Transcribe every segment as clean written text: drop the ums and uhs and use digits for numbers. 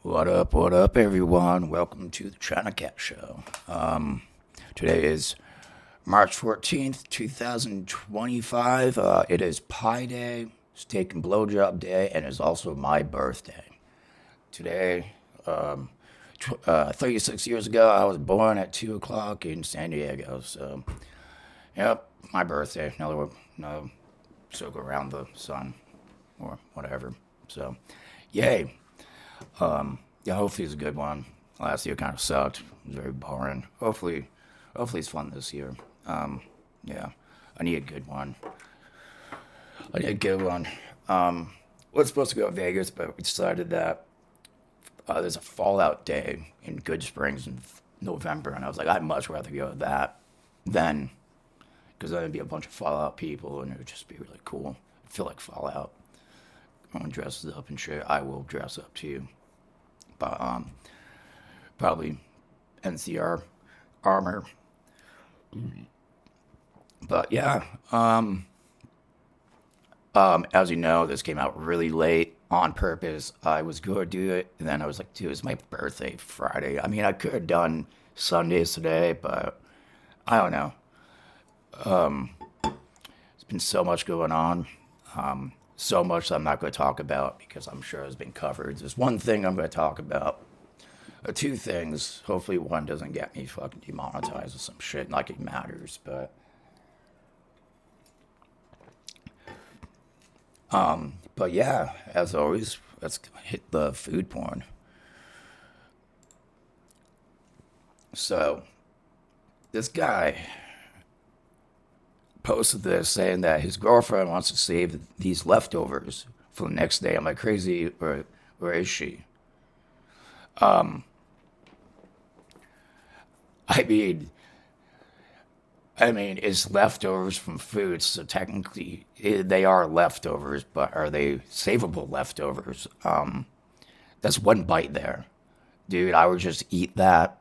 What up, everyone? Welcome to the Chinacat show. Today is March 14th, 2025. It is Pi Day, Steak and Blowjob Day, and it's also my birthday. Today, 36 years ago, I was born at 2 o'clock in San Diego. So, yep, my birthday. No circle around the sun or whatever. So, yay. Yeah, hopefully it's a good one. Last year kind of sucked. It was very boring. Hopefully it's fun this year. Yeah, I need a good one. I need a good one. We're supposed to go to Vegas, but we decided that there's a Fallout Day in Good Springs in November, and I was like, I'd much rather go to that than because then there'd be a bunch of Fallout people, and it would just be really cool. I feel like Fallout. Everyone dresses up and shit. I will dress up too. But probably NCR armor. But yeah, as you know, this came out really late on purpose. I was going to do it, and then I was like, dude, it's my birthday Friday. I mean, I could have done Sundays today, but I don't know. There's been so much going on. So much that I'm not going to talk about because I'm sure it's been covered. There's one thing I'm going to talk about. Two things. Hopefully one doesn't get me fucking demonetized or some shit like it matters. But yeah, as always, let's hit the food porn. So this guy posted this saying that his girlfriend wants to save these leftovers for the next day. I'm like, crazy, or where is she? I mean, it's leftovers from food, so technically they are leftovers, but are they savable leftovers? That's one bite there, dude. I would just eat that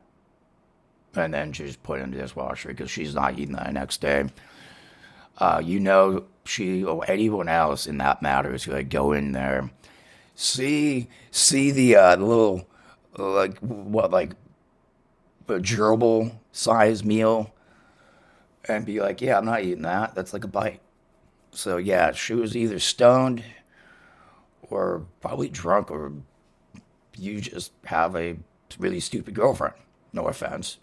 and then just put it in the dishwasher because she's not eating that the next day. She or anyone else in that matter is gonna go in there, see the little like a gerbil size meal, and be like, yeah, I'm not eating that. That's like a bite. So yeah, she was either stoned or probably drunk, or you just have a really stupid girlfriend. No offense.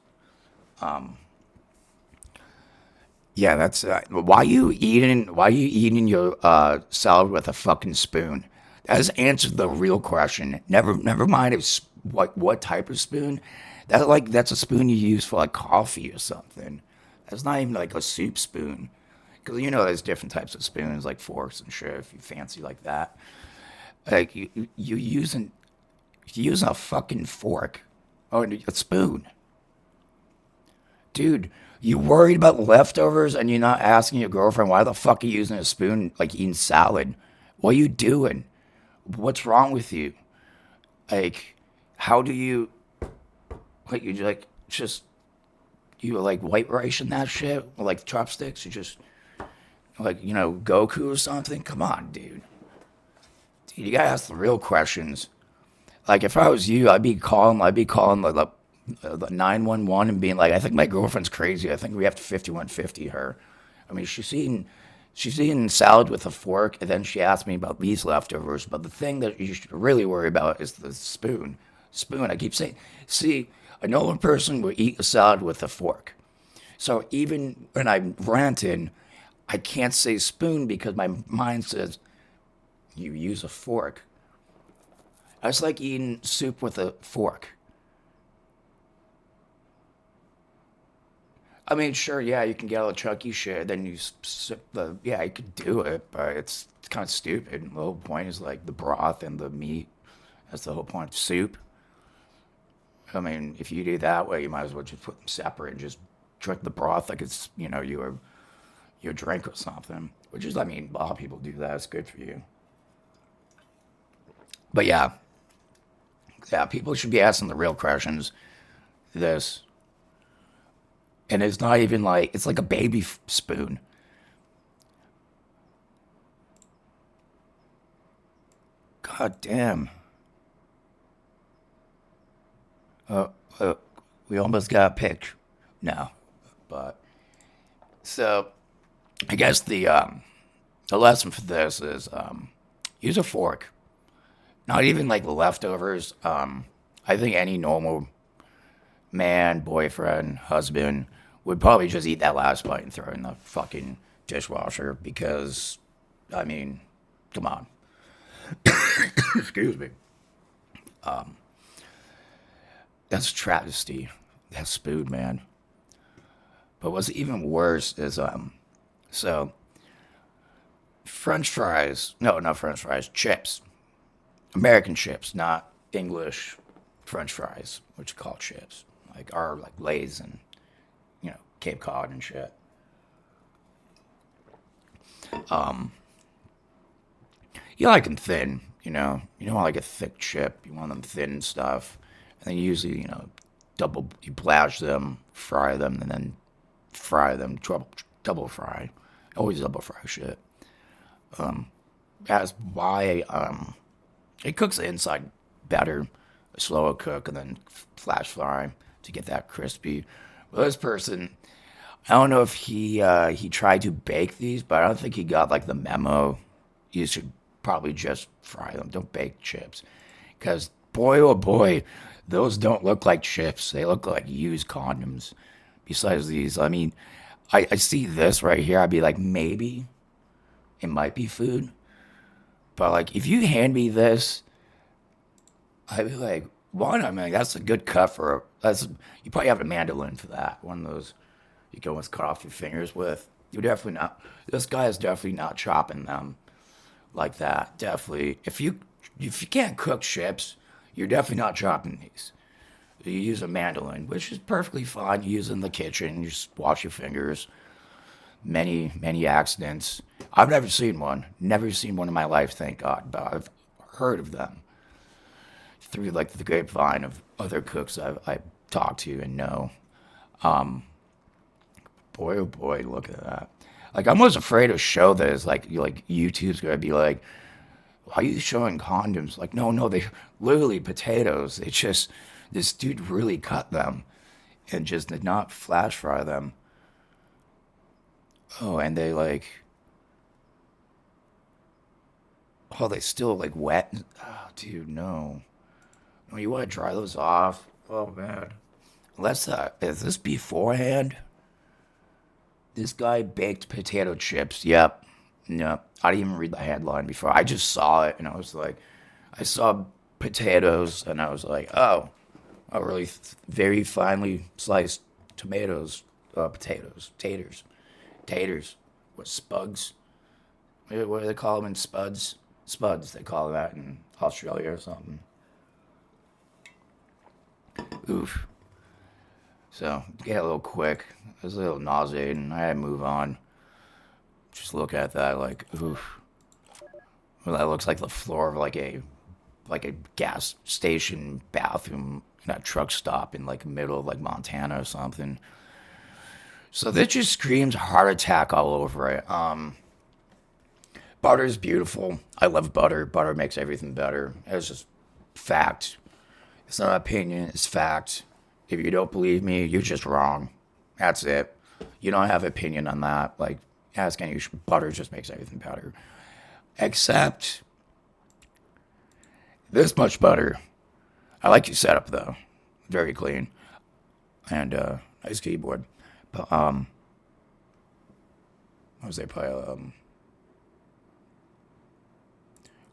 Yeah, that's why you eating your salad with a fucking spoon? That has answered the real question. Never mind it's what type of spoon. That's a spoon you use for like coffee or something. That's not even like a soup spoon. Because there's different types of spoons like forks and shit if you fancy like that. Like you using a fucking fork or a spoon. Dude, you worried about leftovers and you're not asking your girlfriend why the fuck are you using a spoon like eating salad? What are you doing? What's wrong with you? Like, how do you like you like just you like white rice and that shit? Or like chopsticks? You just like Goku or something? Come on, dude. Dude, you gotta ask the real questions. Like if I was you, I'd be calling the 911 and being like, I think my girlfriend's crazy. I think we have to 5150 her. I mean, she's eating salad with a fork, and then she asked me about these leftovers. But the thing that you should really worry about is the spoon. Spoon. I keep saying, see, a normal person would eat a salad with a fork. So even when I'm ranting, I can't say spoon because my mind says you use a fork. It's like eating soup with a fork. I mean, sure, yeah, you can get all the chunky shit, then you sip yeah, you could do it, but it's kind of stupid. The whole point is like the broth and the meat. That's the whole point of soup. I mean, if you do that way, you might as well just put them separate and just drink the broth like it's, your drink or something. Which is, I mean, a lot of people do that. It's good for you. But yeah, people should be asking the real questions. This, and it's not even like it's like a baby spoon. God damn. Uh, uh, we almost got picked. No, but so I guess the lesson for this is use a fork. Not even like leftovers. I think any normal man, boyfriend, husband would probably just eat that last bite and throw it in the fucking dishwasher because, I mean, come on. Excuse me. That's a travesty. That's food, man. But what's even worse is so French fries. No, not French fries. Chips. American chips, not English French fries, which are called chips. Like our like Lay's and Cape Cod and shit. You like them thin, you know. You don't want like a thick chip. You want them thin and stuff. And then usually, you blash them, fry them, and then fry them, double fry. Always double fry shit. That's why it cooks the inside better, a slower cook, and then flash fry to get that crispy. Well, this person, I don't know if he tried to bake these, but I don't think he got like the memo. You should probably just fry them. Don't bake chips, because boy oh boy, those don't look like chips. They look like used condoms. Besides these, I mean, I see this right here. I'd be like, maybe it might be food, but like if you hand me this, I'd be like, one. I mean, that's a good cut for. That's you probably have a mandolin for that. One of those you can almost cut off your fingers with. You're definitely not. This guy is definitely not chopping them like that. Definitely, if you can't cook chips, you're definitely not chopping these. You use a mandolin, which is perfectly fine. You use it in the kitchen. You just wash your fingers. Many accidents. I've never seen one. Never seen one in my life, thank God. But I've heard of them through like the grapevine of other cooks I've talked to and know. Boy, oh boy, look at that. Like I'm almost afraid to show this. Like YouTube's gonna be like, why are you showing condoms? Like, no, they literally potatoes. It's just this dude really cut them and just did not flash fry them. Oh, and they still like wet. Oh, dude, no. No, you want to dry those off? Oh man. Is this beforehand? This guy baked potato chips. Yep. No, I didn't even read the headline before. I just saw it and I was like, I saw potatoes and I was like, oh, really very finely sliced tomatoes, potatoes, taters, what spugs? What do they call them in spuds? Spuds, they call that in Australia or something. Oof. So, get a little quick. It was a little nauseating. I had to move on. Just look at that like, oof. Well, that looks like the floor of like a gas station bathroom in a truck stop in like the middle of like Montana or something. So this just screams heart attack all over it. Butter is beautiful. I love butter. Butter makes everything better. It's just fact. It's not opinion. It's fact. If you don't believe me, you're just wrong. That's it. You don't have opinion on that. Like, ask any. Butter just makes everything better. Except this much butter. I like your setup though. Very clean and nice keyboard. But what was I play?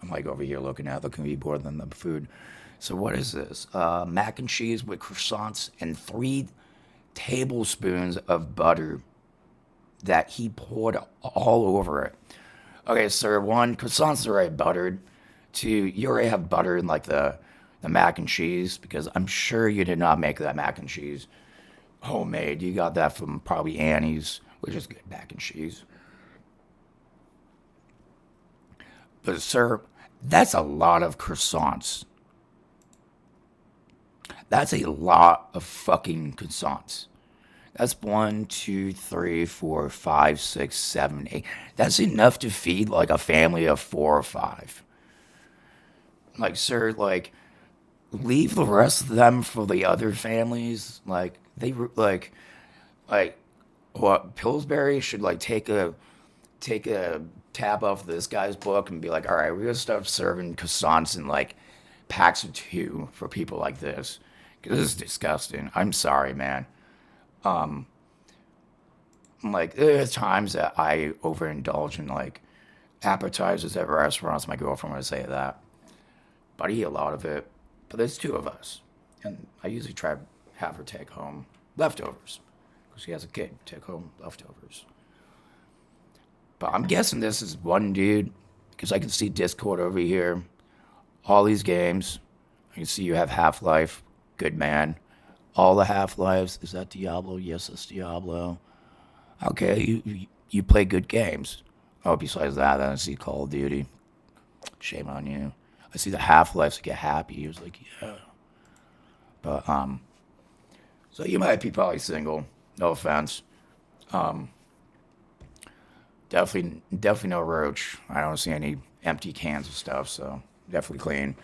I'm like over here looking at the keyboard than the food. So what is this? Mac and cheese with croissants and 3 tablespoons of butter that he poured all over it. Okay, sir. One, croissants are already buttered. Two, you already have butter in like the mac and cheese because I'm sure you did not make that mac and cheese homemade. You got that from probably Annie's, which is good mac and cheese. But sir, that's a lot of croissants. That's a lot of fucking croissants. That's one, two, three, four, five, six, seven, eight. That's enough to feed like a family of 4 or 5. Like, sir, like leave the rest of them for the other families. Like like what Pillsbury should like take a tab off this guy's book and be like, all right, we're gonna start serving croissants in like packs of two for people like this. 'Cause this is disgusting. I'm sorry, man. Like there's times that I overindulge in like appetizers at restaurants. My girlfriend would say that, but I eat a lot of it. But there's two of us, and I usually try to have her take home leftovers because she has a kid. Take home leftovers. But I'm guessing this is one dude because I can see Discord over here. All these games. I can see you have Half Life. Good man. All the Half Lives. Is that Diablo? Yes, it's Diablo. Okay, you play good games. Oh, besides that, I see Call of Duty. Shame on you. I see the Half Lives get happy. He was like, yeah. But so you might be probably single. No offense. Definitely no roach. I don't see any empty cans of stuff, so definitely clean.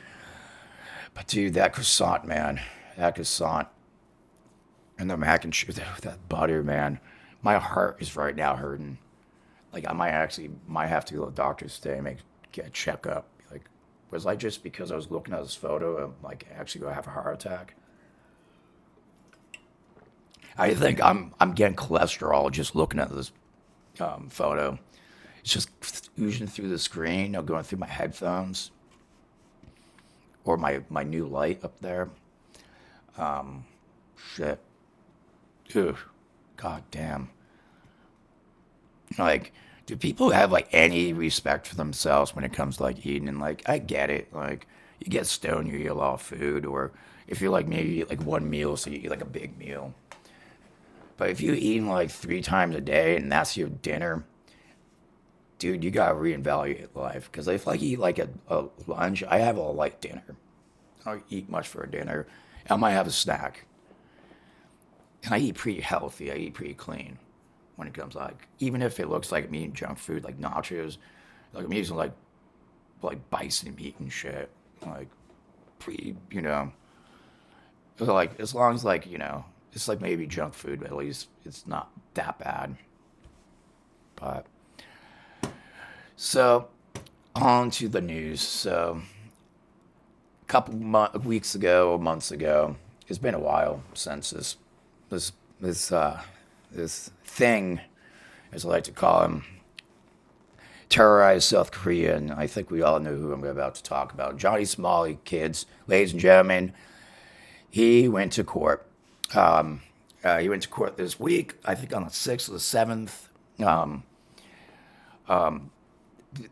But dude, that croissant, man, that croissant and the mac and cheese, that butter, man. My heart is right now hurting. Like I might have to go to the doctor's today and get a checkup. Like, was I just because I was looking at this photo, like actually gonna have a heart attack? I think I'm getting cholesterol just looking at this photo. It's just oozing through the screen or going through my headphones or my new light up there. Shit. Ugh. God damn. Like, do people have like any respect for themselves when it comes to like eating? And like, I get it. Like, you get stoned, you eat a lot of food, or if you're like maybe you eat like one meal, so you eat like a big meal. But if you eating like three times a day and that's your dinner, dude, you gotta reevaluate life. Because if I eat like a lunch, I have a light dinner. I don't eat much for a dinner. I might have a snack. And I eat pretty healthy. I eat pretty clean when it comes like even if it looks like I'm eating junk food like nachos, like I'm using like bison meat and shit. Like pretty, like as long as like it's like maybe junk food, but at least it's not that bad. But so on to the news. So a couple weeks ago, months ago, it's been a while since this this this thing, as I like to call him, terrorized South Korea, and I think we all know who I'm about to talk about. Johnny Smalley, kids, ladies and gentlemen, he went to court. He went to court this week, I think on the 6th or the 7th.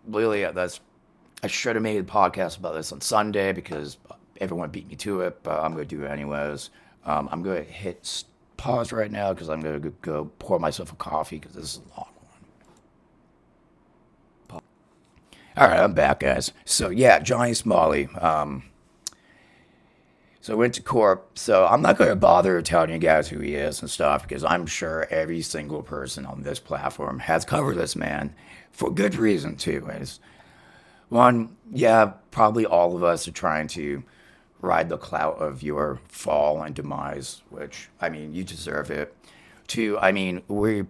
Really, I should have made a podcast about this on Sunday because everyone beat me to it, but I'm going to do it anyways. I'm going to hit pause right now because I'm going to go pour myself a coffee because this is a long one. All right, I'm back, guys. So, yeah, Johnny Smalley. So I went to court. So I'm not going to bother telling you guys who he is and stuff because I'm sure every single person on this platform has covered this man for good reason, too. One, yeah, probably all of us are trying to ride the clout of your fall and demise, which, I mean, you deserve it. Two, I mean, you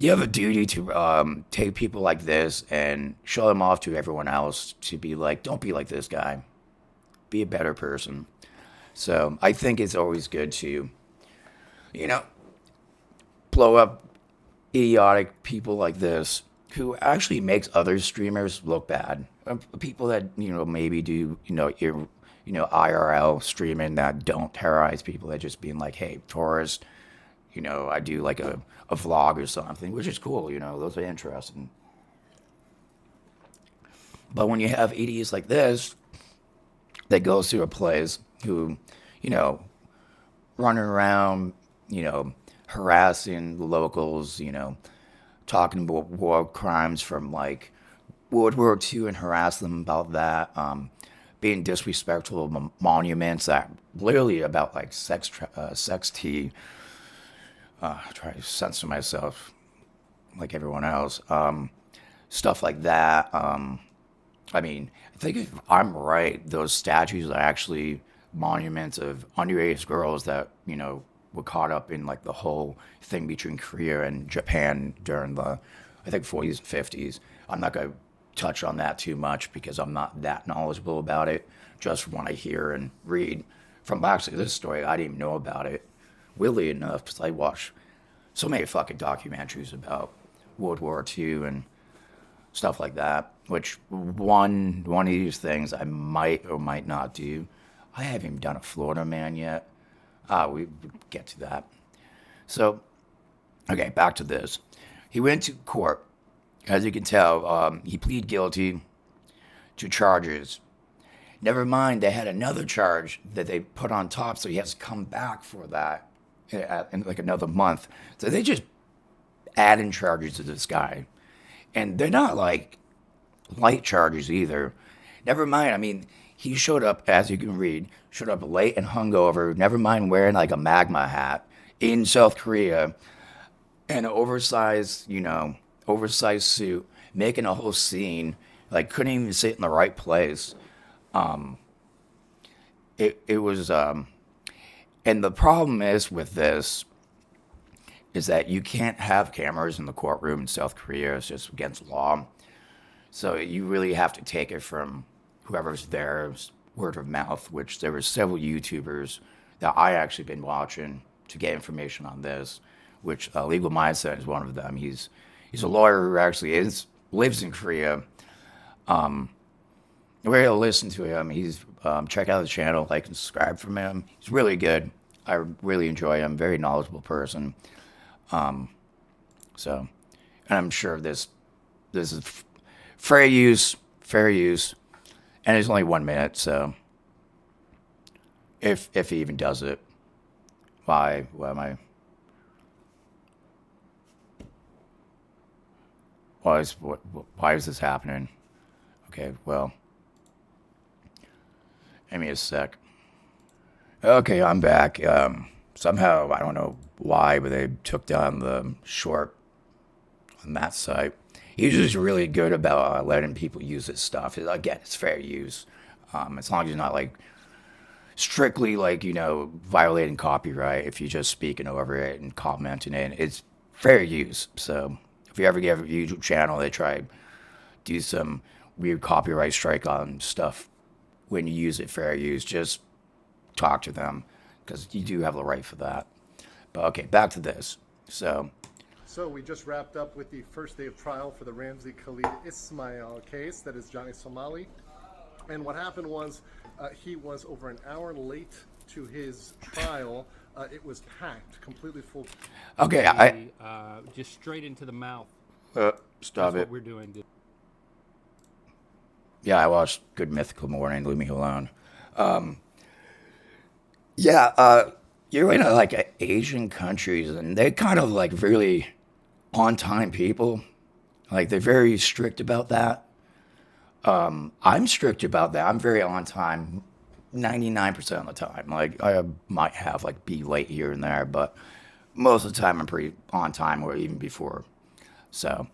have a duty to take people like this and show them off to everyone else to be like, don't be like this guy. Be a better person. So I think it's always good to, you know, blow up idiotic people like this who actually makes other streamers look bad. People that maybe do IRL streaming that don't terrorize people. That just being like, hey, tourist, I do like a vlog or something, which is cool. Those are interesting. But when you have idiots like this that goes to a place who, you know, running around, harassing the locals, talking about war crimes from like World War II and harass them about that, being disrespectful of monuments that literally about like sex tea. Try to censor myself like everyone else. Stuff like that. I mean, I think if I'm right, those statues are actually monuments of underage girls that, were caught up in like the whole thing between Korea and Japan during the, I think, 40s and 50s. I'm not going to touch on that too much because I'm not that knowledgeable about it. Just when I hear and read from actually this story, I didn't even know about it. Weirdly enough, because I watch so many fucking documentaries about World War II and stuff like that. Which one of these things I might or might not do. I haven't even done a Florida Man yet. We get to that. So, okay, back to this. He went to court. As you can tell, he pleaded guilty to charges. Never mind, they had another charge that they put on top, so he has to come back for that in like another month. So they just add in charges to this guy. And they're not like light charges either. Never mind, I mean, he showed up, as you can read, showed up late and hungover, never mind wearing like a magma hat in South Korea and an oversized suit, making a whole scene, like couldn't even sit in the right place. It was, and the problem is with this is that you can't have cameras in the courtroom in South Korea. It's just against law. So you really have to take it from whoever's there, word of mouth, which there were several YouTubers that I actually been watching to get information on this, which Legal Mindset is one of them. He's a lawyer who actually lives in Korea. We're able to listen to him. He's check out the channel, like and subscribe from him. He's really good. I really enjoy him. Very knowledgeable person. So, and I'm sure this is fair use, and it's only 1 minute. So, if he even does it, why am I? Why is this happening? Okay, well, give me a sec. Okay, I'm back. Somehow I don't know why, but they took down the short on that site. He's just really good about letting people use his stuff. Again, it's fair use, as long as you're not like strictly like violating copyright. If you're just speaking over it and commenting it, it's fair use. So if you ever get a YouTube channel, they try do some weird copyright strike on stuff when you use it fair use, just talk to them because you do have the right for that. But okay, back to this. So we just wrapped up with the first day of trial for the Ramzi Khalid Ismail case, that is Johnny Somali. And what happened was he was over an hour late to his trial. It was packed, completely full. Okay, I just straight into the mouth. Stop That's it. what we're doing. Yeah, I watched Good Mythical Morning. Leave me alone. Yeah, you're in like Asian countries, and they're kind of like really on time people. Like they're very strict about that. I'm strict about that. I'm very on time, 99% of the time. Like I might have like be late here and there, but most of the time I'm pretty on time or even before. So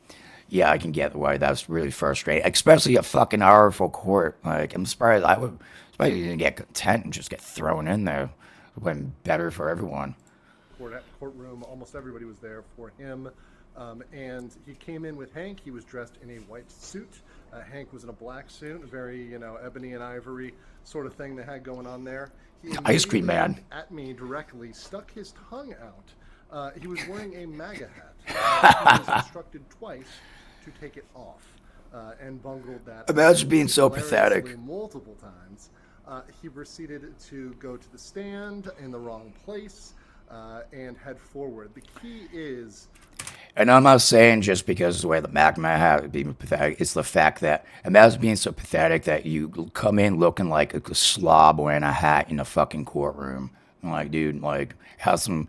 yeah, I can get why that's really frustrating, especially a fucking hour for court. Like I'm surprised you didn't get content and just get thrown in there. It would have been better for everyone. Courtroom. Almost everybody was there for him. And he came in with Hank. He was dressed in a white suit. Hank was in a black suit, a very, ebony and ivory sort of thing they had going on there. He Ice cream man looked at me directly, stuck his tongue out. He was wearing a MAGA hat. He was instructed twice to take it off and bungled that. Imagine being so pathetic. Multiple times. He proceeded to go to the stand in the wrong place and head forward. The key is... And I'm not saying just because of the way the magma hat being pathetic. It's the fact that imagine being so pathetic that you come in looking like a slob wearing a hat in a fucking courtroom. I'm like, dude, like have some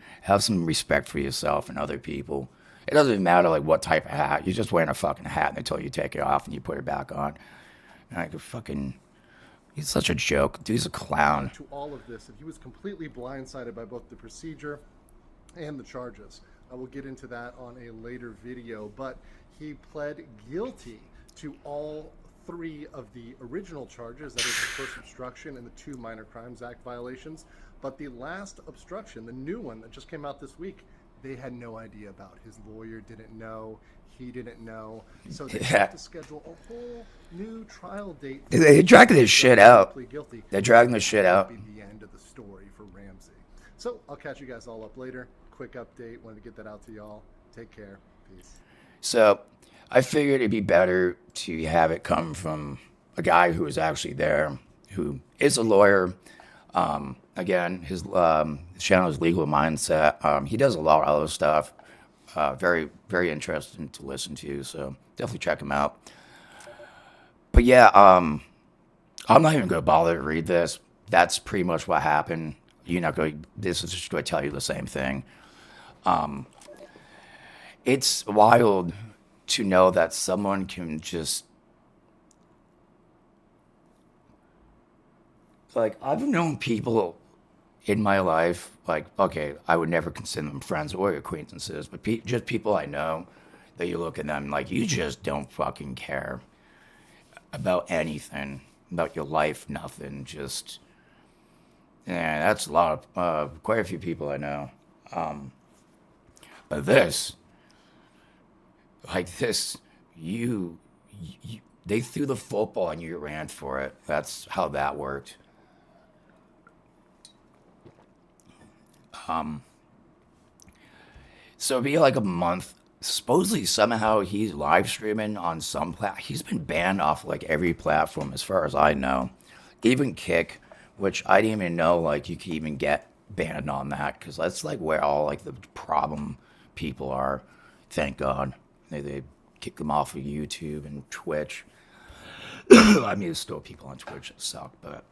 respect for yourself and other people. It doesn't even matter like what type of hat. You're just wearing a fucking hat until you take it off and you put it back on. Like fucking, he's such a joke. Dude's a clown. To all of this, and he was completely blindsided by both the procedure and the charges. I will get into that on a later video, but he pled guilty to all 3 of the original charges, that is the first obstruction and the 2 Minor Crimes Act violations. But the last obstruction, the new one that just came out this week, they had no idea about. His lawyer didn't know. He didn't know. So they Yeah. had to schedule a whole new trial date. They're dragging this shit out. Plead guilty. They're dragging this shit out. Be the end of the story for Ramsey. So I'll catch you guys all up later. Quick update. Wanted to get that out to y'all. Take care. Peace. So I figured it'd be better to have it come from a guy who was actually there, who is a lawyer. Again, his channel is Legal Mindset. He does a lot of other stuff. Very, very interesting to listen to. So definitely check him out. But yeah, I'm not even going to bother to read this. That's pretty much what happened. You're not going. This is just going to tell you the same thing. It's wild to know that someone can just, like, I've known people in my life, like, okay, I would never consider them friends or acquaintances, but just people I know that you look at them like you just don't fucking care about anything, about your life, nothing. Just, yeah, that's a lot of, quite a few people I know. But this, like this, they threw the football and you ran for it. That's how that worked. So it'd be like a month. Supposedly, somehow he's live streaming on some He's been banned off like every platform, as far as I know. Even Kick, which I didn't even know like you could even get banned on that, because that's like where all like the problem people are. Thank God they kick them off of YouTube and Twitch. I mean, there's still people on Twitch that suck, but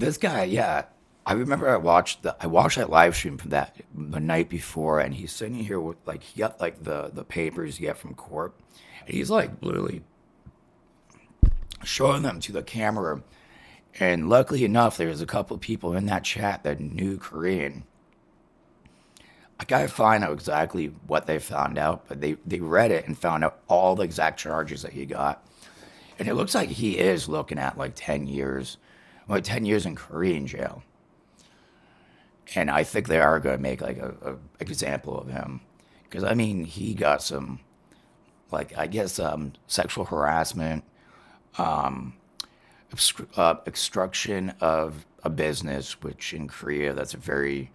this guy, yeah, I remember I watched that live stream from that the night before, and he's sitting here with like he got like the papers you get from court, and he's like literally showing them to the camera. And luckily enough, there was a couple of people in that chat that knew Korean. I gotta find out exactly what they found out, but they read it and found out all the exact charges that he got. And it looks like he is looking at like 10 years, like 10 years in Korean jail. And I think they are going to make like a example of him. Because, I mean, he got some, like, I guess, sexual harassment, obstruction of a business, which in Korea, that's a very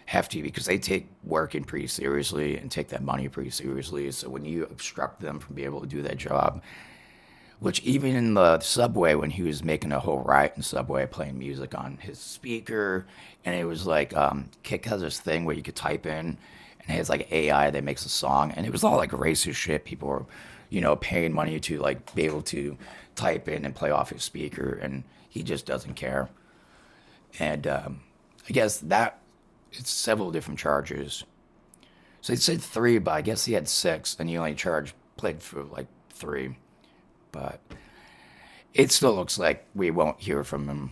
hefty, because they take working pretty seriously and take that money pretty seriously. So when you obstruct them from being able to do their job, which even in the subway, when he was making a whole riot in subway, playing music on his speaker, and it was like, Kick has this thing where you could type in, and it has like AI that makes a song, and it was all like racist shit. People were, paying money to like be able to type in and play off his speaker, and he just doesn't care. And I guess that it's several different charges. So they said 3, but I guess he had 6, and he only played for like 3. But it still looks like we won't hear from him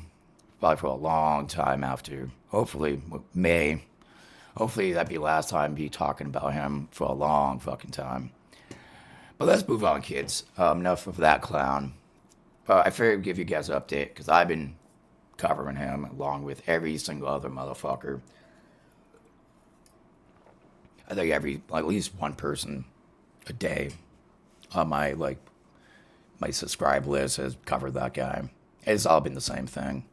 probably for a long time after. Hopefully, May. Hopefully, that'd be the last time be talking about him for a long fucking time. But let's move on, kids. Enough of that clown. I figured I'd give you guys an update, because I've been covering him along with every single other motherfucker. I think at least one person a day on my subscribe list has covered that guy. It's all been the same thing.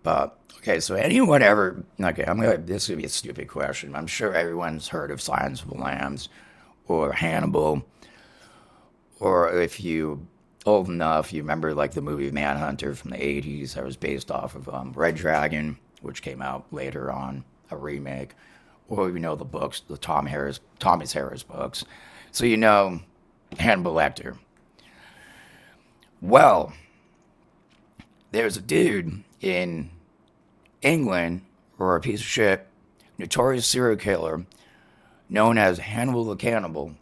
But okay, so anyone ever? Okay, this is gonna be a stupid question. I'm sure everyone's heard of Silence of the Lambs or Hannibal, or if you old enough, you remember like the movie Manhunter from the '80s that was based off of Red Dragon, which came out later on, a remake, or the books, the Thomas Harris books. So Hannibal Lecter. Well, there's a dude in England, or a piece of shit, notorious serial killer, known as Hannibal the Cannibal,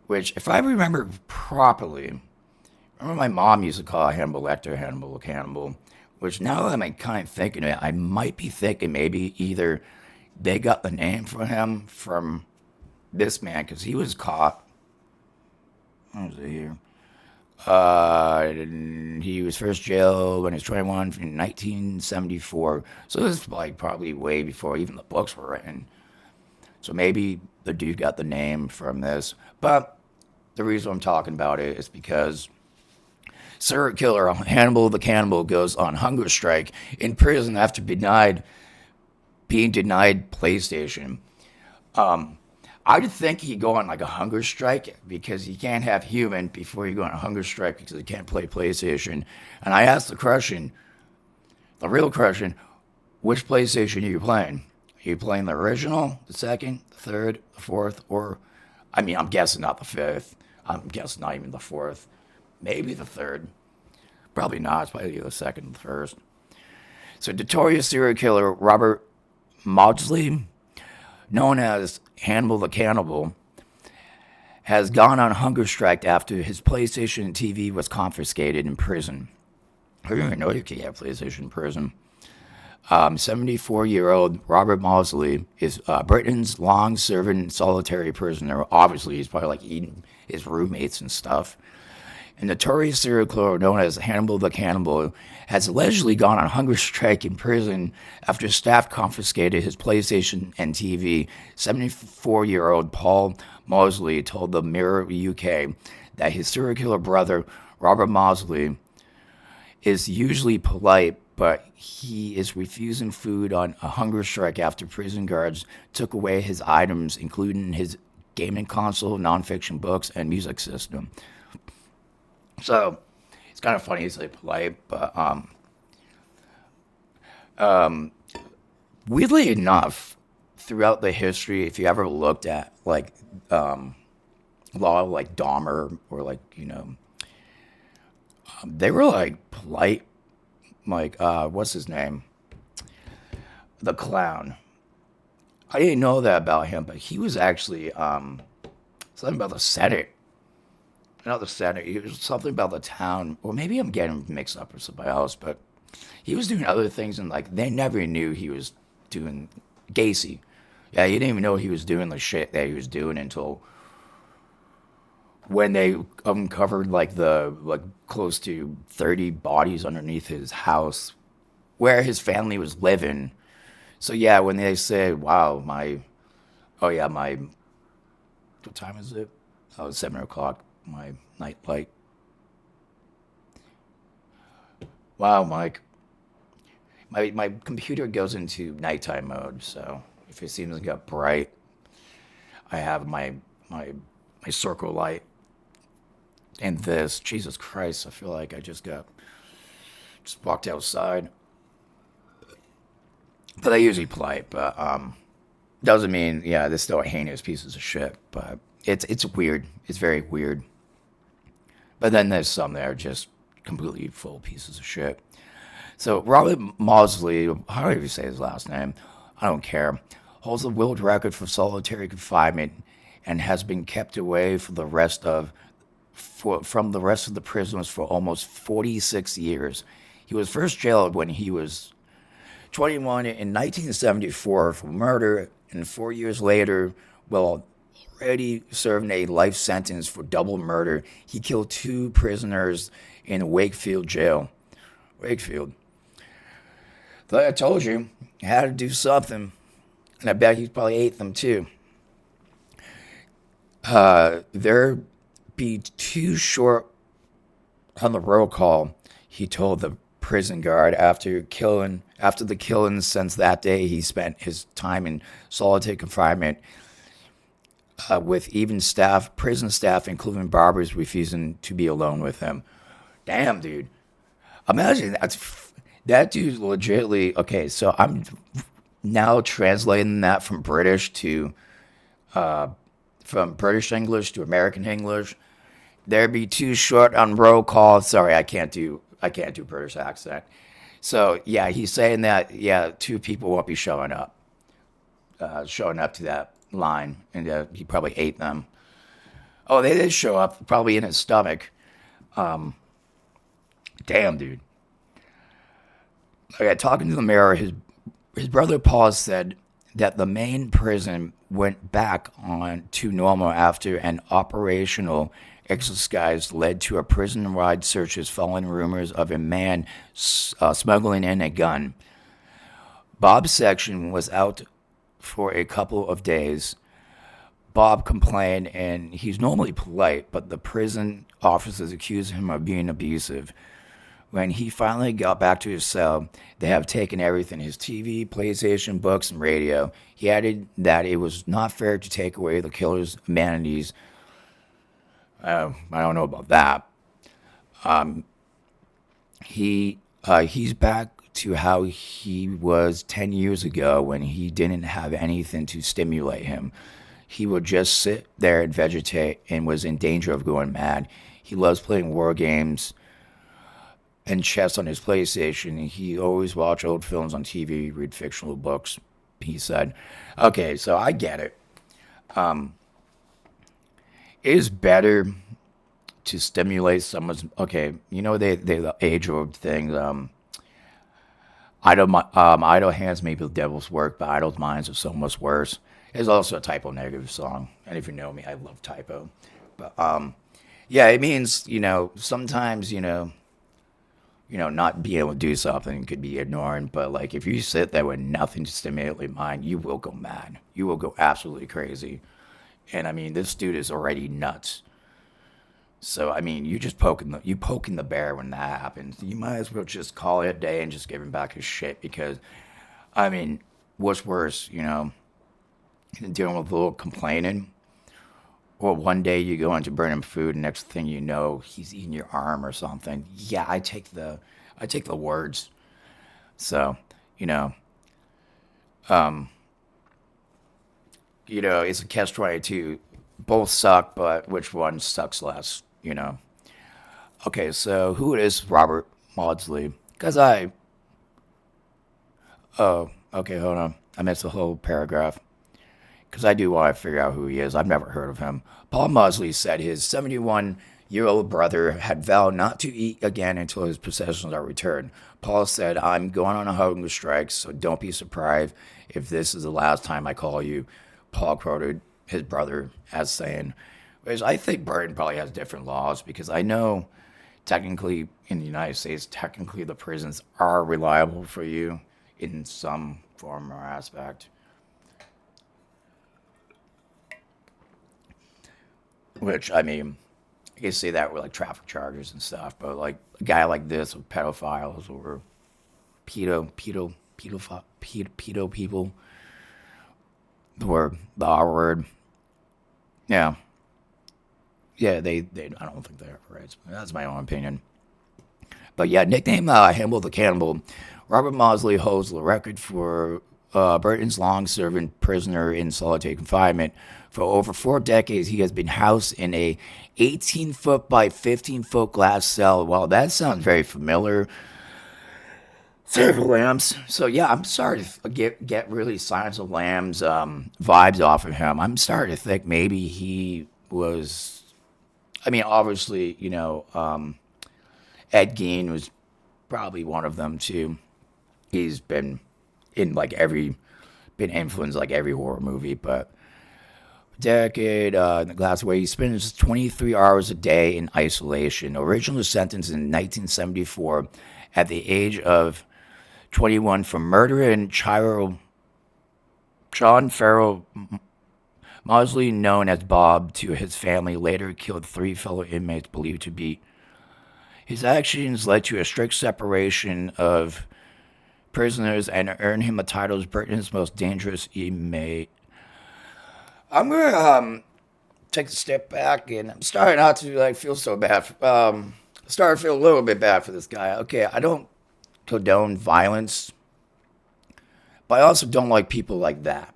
which, if I remember properly, I remember my mom used to call Hannibal Lecter Hannibal the Cannibal, which now that I'm kind of thinking of it, I might be thinking maybe either they got the name for him from this man, because he was caught What was it here? He was first jailed when he was 21 in 1974. So this is like probably way before even the books were written. So maybe the dude got the name from this. But the reason I'm talking about it is because serial killer Hannibal the Cannibal goes on hunger strike in prison after being denied PlayStation. I'd think he'd go on like a hunger strike because you can't have human before you go on a hunger strike because you can't play PlayStation. And I asked the real question, which PlayStation are you playing? Are you playing the original, the second, the third, the fourth, or, I mean, I'm guessing not the fifth. I'm guessing not even the fourth. Maybe the third. Probably not. It's probably the second and the first. So, notorious serial killer Robert Maudsley, known as Hannibal the Cannibal, has gone on hunger strike after his PlayStation and TV was confiscated in prison. I didn't even know you could get PlayStation in prison. 74-year-old Robert Maudsley is Britain's long-serving solitary prisoner. Obviously, he's probably like eating his roommates and stuff. A notorious serial killer known as Hannibal the Cannibal has allegedly gone on hunger strike in prison after staff confiscated his PlayStation and TV. 74-year-old Paul Mosley told the Mirror UK that his serial killer brother, Robert Mosley, is usually polite, but he is refusing food on a hunger strike after prison guards took away his items, including his gaming console, nonfiction books, and music system. So it's kind of funny he's like polite, but weirdly enough, throughout the history, if you ever looked at like a lot of like Dahmer or like they were like polite, like what's his name, the clown. I didn't know that about him, but he was actually something about the Senate. Not the Senate. It was something about the town. Or maybe I'm getting mixed up with somebody else, but he was doing other things, and like they never knew he was doing Gacy. Yeah, you didn't even know he was doing the shit that he was doing until when they uncovered like close to 30 bodies underneath his house where his family was living. So yeah, when they said, "Wow, oh yeah, what time is it? Oh, it's 7 o'clock. My night light. Wow, Mike. My computer goes into nighttime mode, so if it seems to get bright, I have my circle light. And this, Jesus Christ, I feel like I just walked outside. But they usually polite, but doesn't mean yeah, they're still heinous pieces of shit. But it's weird. It's very weird. But then there's some that are just completely full pieces of shit. So Robert Mosley, how do you say his last name? I don't care. Holds the world record for solitary confinement and has been kept away from the rest of the prisoners for almost 46 years. He was first jailed when he was 21 in 1974 for murder, and 4 years later, well, already serving a life sentence for double murder, he killed two prisoners in Wakefield jail. Wakefield. Like I told you, he had to do something, and I bet he probably ate them too. There be too short on the roll call, he told the prison guard after the killing. Since that day, he spent his time in solitary confinement, with even prison staff, including barbers, refusing to be alone with him. Damn, dude. Imagine that dude legitimately. Okay, so I'm now translating that from British English to American English. There be too short on roll call. Sorry, I can't do British accent. So yeah, he's saying that yeah, two people won't be showing up to that line, and he probably ate them. Oh, they did show up, probably in his stomach. Damn, dude. Okay, talking to the Mirror, his brother Paul said that the main prison went back on to normal after an operational exercise led to a prison-wide searches following rumors of a man smuggling in a gun. Bob's section was out for a couple of days. Bob complained, and he's normally polite, but the prison officers accused him of being abusive. When he finally got back to his cell, they have taken everything his TV, PlayStation, books, and radio. He added that it was not fair to take away the killer's amenities. I don't know about that. He's back to how he was 10 years ago when he didn't have anything to stimulate him. He would just sit there and vegetate and was in danger of going mad. He loves playing war games and chess on his PlayStation. He always watched old films on TV, read fictional books, he said. Okay, so I get it. It is better to stimulate someone's. Okay, you know they the age old thing. Idle hands may be the devil's work, but idle minds are so much worse. It's also a Typo Negative song, and if you know me, I love Typo. But yeah, it means sometimes not being able to do something could be ignorant, but like if you sit there with nothing to stimulate your mind, you will go mad. You will go absolutely crazy. And I mean, this dude is already nuts. So I mean, you poking the bear when that happens. You might as well just call it a day and just give him back his shit because, I mean, what's worse, dealing with a little complaining, or one day you go into burn him food, and next thing you know, he's eating your arm or something. Yeah, I take the words. So, you know, it's a catch 22. Both suck, but which one sucks less? Okay, so who is Robert Maudsley? Oh, okay, hold on. I missed the whole paragraph. Because I do want to figure out who he is. I've never heard of him. Paul Maudsley said his 71-year-old brother had vowed not to eat again until his possessions are returned. Paul said, "I'm going on a hunger strike, so don't be surprised if this is the last time I call you." Paul quoted his brother as saying, which I think Burton probably has different laws because I know technically in the United States, technically the prisons are reliable for you in some form or aspect. Which, I mean, you can say that with like traffic charges and stuff, but like a guy like this with pedophiles or pedo people, or the R word, yeah, yeah, they I don't think they're right. That's my own opinion. But yeah, nicknamed Hannibal the Cannibal, Robert Maudsley holds the record for Burton's long-serving prisoner in solitary confinement. For over 4 decades, he has been housed in a 18-foot by 15-foot glass cell. Well, that sounds very familiar. Silence of Lambs. So yeah, I'm starting to get really Silence of Lambs vibes off of him. I'm starting to think maybe he was. I mean, obviously, Ed Gein was probably one of them too. He's been been influenced like every horror movie, but decade in the glass where he spends 23 hours a day in isolation. Originally sentenced in 1974 at the age of 21 for murdering John Farrell Mosley, known as Bob to his family, later killed 3 fellow inmates believed to be. His actions led to a strict separation of prisoners and earned him a title as Britain's most dangerous inmate. I'm gonna take a step back, and I'm starting not to feel so bad. Starting to feel a little bit bad for this guy. Okay, I don't condone violence, but I also don't like people like that.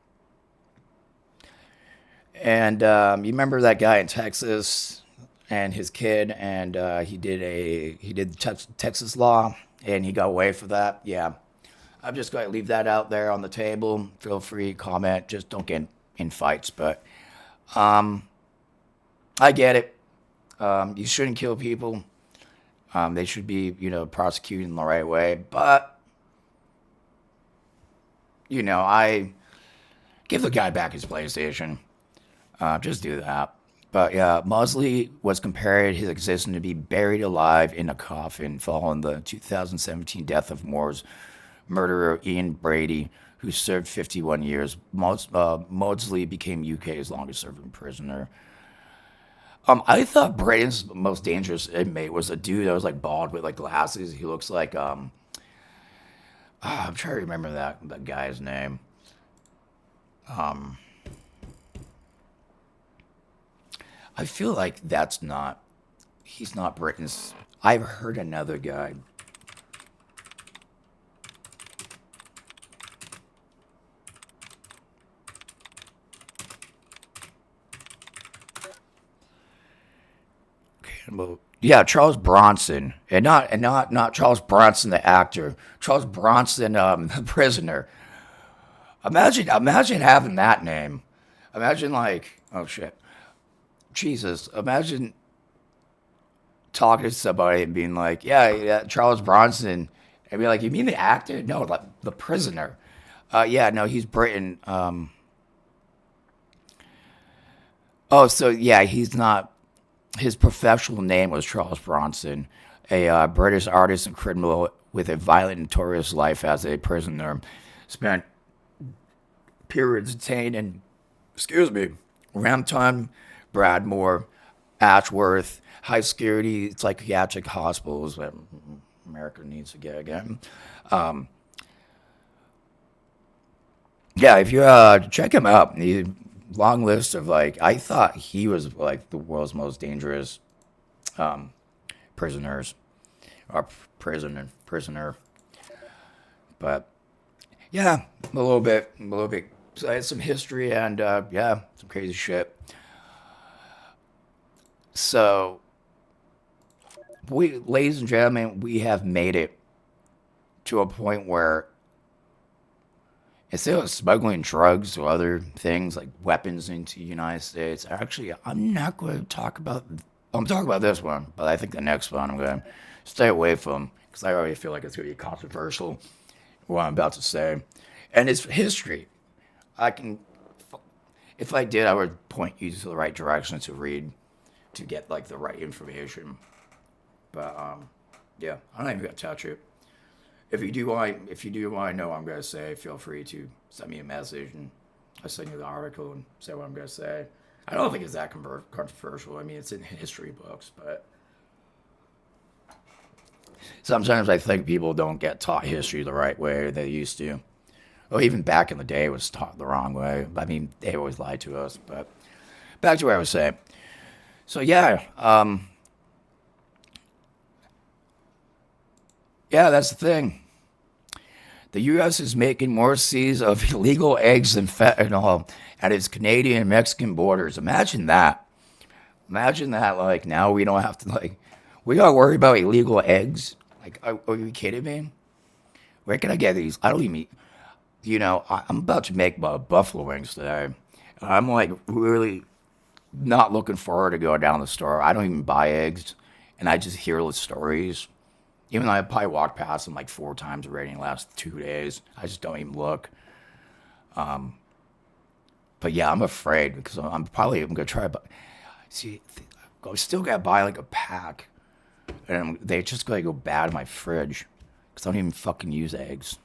And you remember that guy in Texas and his kid, and he did Texas law, and he got away for that. Yeah, I'm just going to leave that out there on the table. Feel free to comment. Just don't get in fights. But I get it. You shouldn't kill people. They should be, prosecuted in the right way. But I Give the guy back his PlayStation. Just do that. But yeah, Mosley was compared his existence to be buried alive in a coffin following the 2017 death of Moore's murderer Ian Brady, who served 51 years. Maudsley became UK's longest serving prisoner. I thought Braden's most dangerous inmate was a dude that was like bald with like glasses. He looks like I'm trying to remember that guy's name. I feel like he's not Britain's. I've heard another guy. Well, yeah, Charles Bronson, and not Charles Bronson the actor, Charles Bronson, the prisoner. Imagine having that name. Imagine like, oh shit, Jesus. Imagine talking to somebody and being like, yeah, Charles Bronson, and be like, you mean the actor? No, the prisoner. Yeah, no, he's Britain. Oh, so yeah, he's not. His professional name was Charles Bronson, a British artist and criminal with a violent, notorious life as a prisoner. Spent periods detained in, excuse me, Rampton, Bradmore, Ashworth, high security psychiatric hospitals that America needs to get again. Yeah, if you check him out, long list of like, I thought he was like the world's most dangerous prisoners or prisoner. But yeah, a little bit. So I had some history and yeah, some crazy shit. So ladies and gentlemen, we have made it to a point where instead of smuggling drugs or other things like weapons into the United States, actually, I'm not going to talk about. I'm talking about this one, but I think the next one I'm going to stay away from because I already feel like it's going to be controversial. What I'm about to say, and it's history. I can, if I did, I would point you to the right direction to read, to get like the right information. But yeah, I'm not even going to touch it. If you do want to know what I'm going to say, feel free to send me a message and I'll send you the article and say what I'm going to say. I don't think it's that controversial. I mean, it's in history books, but sometimes I think people don't get taught history the right way they used to. Or even back in the day, it was taught the wrong way. I mean, they always lied to us. But back to what I was saying. So yeah, yeah, that's the thing. The U.S. is making more seas of illegal eggs than fentanyl at its Canadian and Mexican borders. Imagine that. Imagine that. Like, now we don't have to, like, we got to worry about illegal eggs. Like, are you kidding me? Where can I get these? I don't even eat. I'm about to make buffalo wings today. I'm, like, really not looking forward to going down the store. I don't even buy eggs. And I just hear the stories. Even though I probably walked past them like 4 times already in the last 2 days. I just don't even look. But yeah, I'm afraid because I'm going to try. See, I still got to buy like a pack. And they just going to go bad in my fridge. Because I don't even fucking use eggs.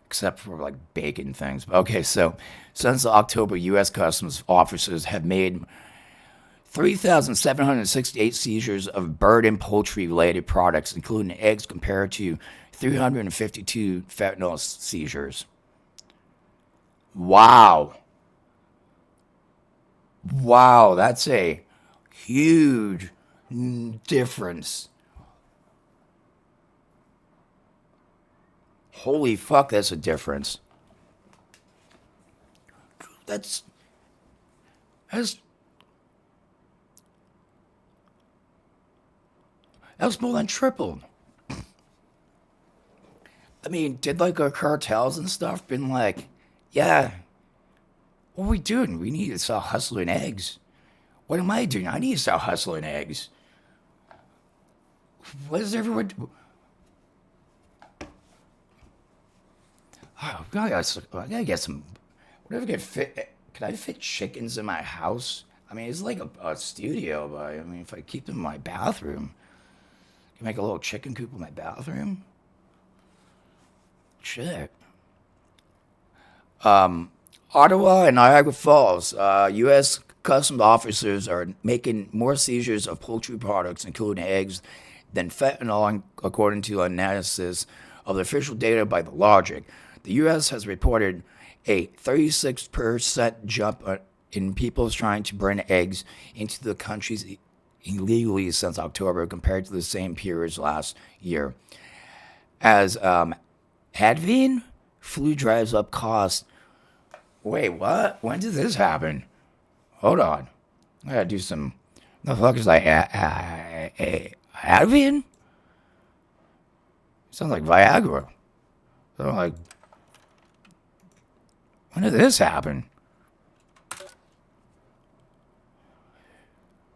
Except for like bacon things. Okay, so since October, U.S. Customs officers have made 3,768 seizures of bird and poultry-related products, including eggs, compared to 352 fentanyl seizures. Wow. Wow, that's a huge difference. Holy fuck, that's a difference. That's that's more than tripled. I mean, did like our cartels and stuff been like, yeah, what are we doing? We need to start hustling eggs. What am I doing? I need to start hustling eggs. What is everyone? Oh, I gotta get some. Whatever can fit. Can I fit chickens in my house? I mean, it's like a studio, but I mean, if I keep them in my bathroom, can I make a little chicken coop in my bathroom? Shit. Ottawa and Niagara Falls, U.S. Customs officers are making more seizures of poultry products, including eggs, than fentanyl, according to analysis of the official data by the Logic. The U.S. has reported a 36% jump in people trying to bring eggs into the countries illegally since October compared to the same period last year. As Advine flu drives up costs. Wait, what? When did this happen? Hold on. I gotta do some. The fuck is like Advine? Sounds like Viagra. So I'm like, when did this happen?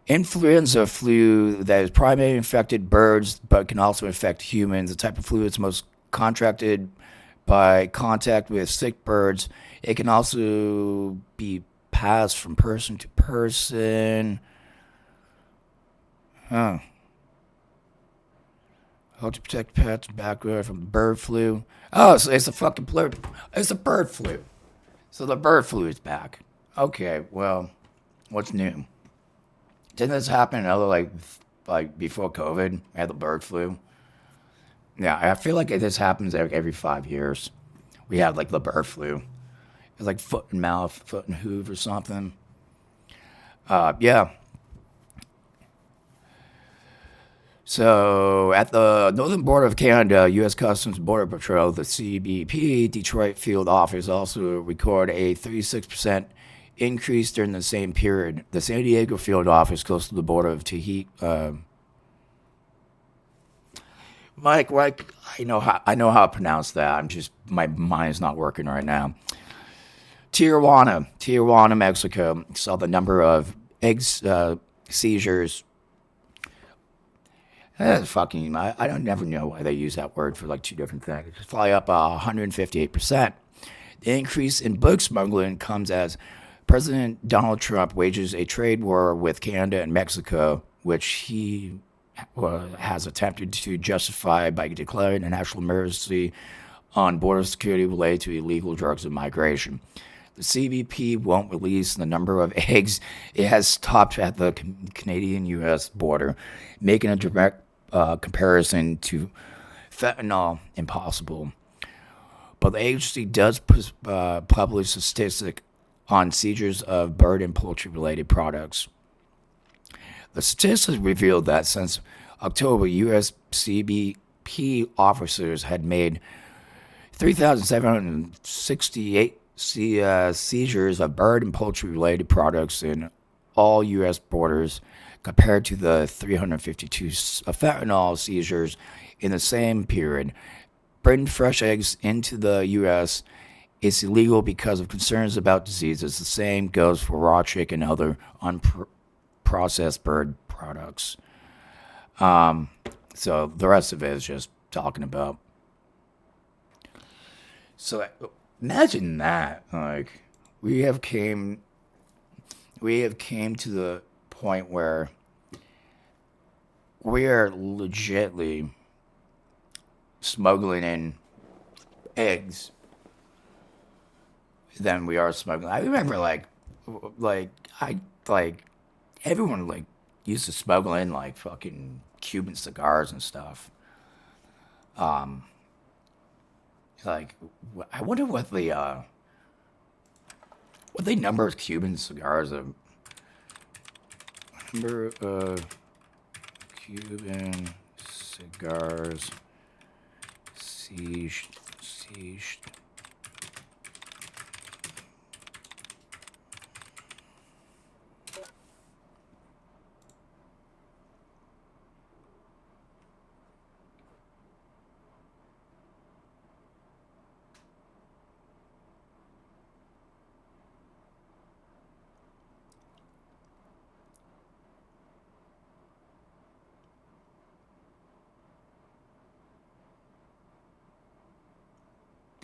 Influenza flu that is primarily infected birds but can also infect humans. The type of flu is most contracted by contact with sick birds. It can also be passed from person to person. Huh. How to protect pets backward from bird flu. Oh, so it's a fucking bird. It's a bird flu. So the bird flu is back. Okay, well, what's new? Didn't this happen in other like before COVID? We had the bird flu. Yeah, I feel like this happens every 5 years. We have like the bird flu. It's like foot and mouth, foot and hoof or something. Yeah. So at the northern border of Canada, U.S. Customs Border Patrol, the CBP Detroit field office also recorded a 36% increase during the same period. The San Diego field office close to the border of Tahiti. Mike, I know how to pronounce that. I'm just my mind's not working right now. Tijuana, Mexico, saw the number of eggs seizures. I don't never know why they use that word for like two different things. Just fly up 158%. The increase in book smuggling comes as President Donald Trump wages a trade war with Canada and Mexico, which he has attempted to justify by declaring a national emergency on border security related to illegal drugs and migration. The CBP won't release the number of eggs it has stopped at the Canadian-U.S. border, making a direct comparison to fentanyl impossible. But the agency does publish a statistic on seizures of bird and poultry-related products. The statistics revealed that since October, U.S. CBP officers had made 3,768 seizures of bird and poultry-related products in all U.S. borders, compared to the 352 fentanyl seizures in the same period. Bringing fresh eggs into the U.S. is illegal because of concerns about diseases. The same goes for raw chicken and other unprocessed bird products. So the rest of it is just talking about. So imagine that. Like we have came to the point where we are legitly smuggling in eggs than we are smuggling. I remember like everyone like used to smuggle in like fucking Cuban cigars and stuff. Like I wonder what the number of Cuban cigars are. Number of Cuban cigars seized.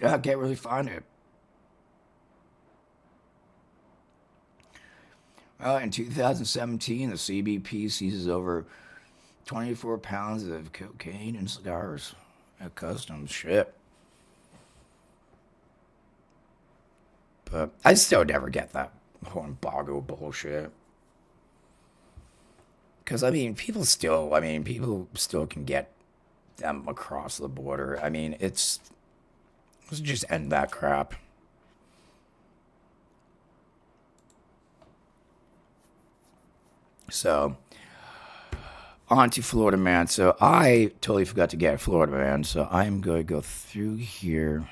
Yeah, I can't really find it. Well, in 2017, the CBP seizes over 24 pounds of cocaine and cigars at customs. Shit. But I still never get that whole embargo bullshit. Because, people still can get them across the border. I mean, let's just end that crap. So, on to Florida Man. So, I totally forgot to get Florida Man. So, I'm going to go through here.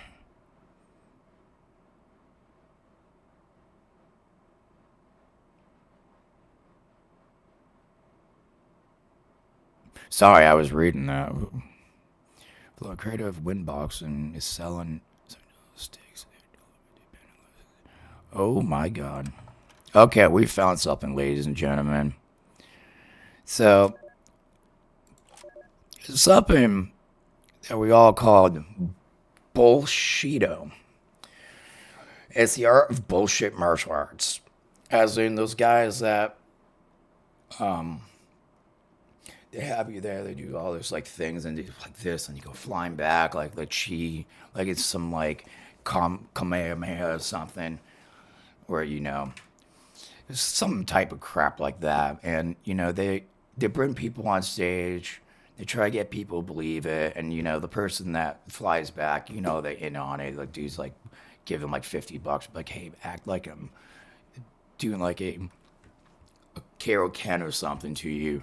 Sorry, I was reading that. The creator of Windboxing is selling sticks. Oh my god. Okay, we found something, ladies and gentlemen. So, something that we all called bullshito. It's the art of bullshit martial arts. As in those guys that they have you there, they do all this like things and like this, and you go flying back like chi, like it's some like kamehameha or something, where some type of crap like that, and they bring people on stage. They try to get people to believe it, and the person that flies back, they in on it. Like dude's like, give him like $50, like, hey, act like I'm doing like a Carol Ken or something to you.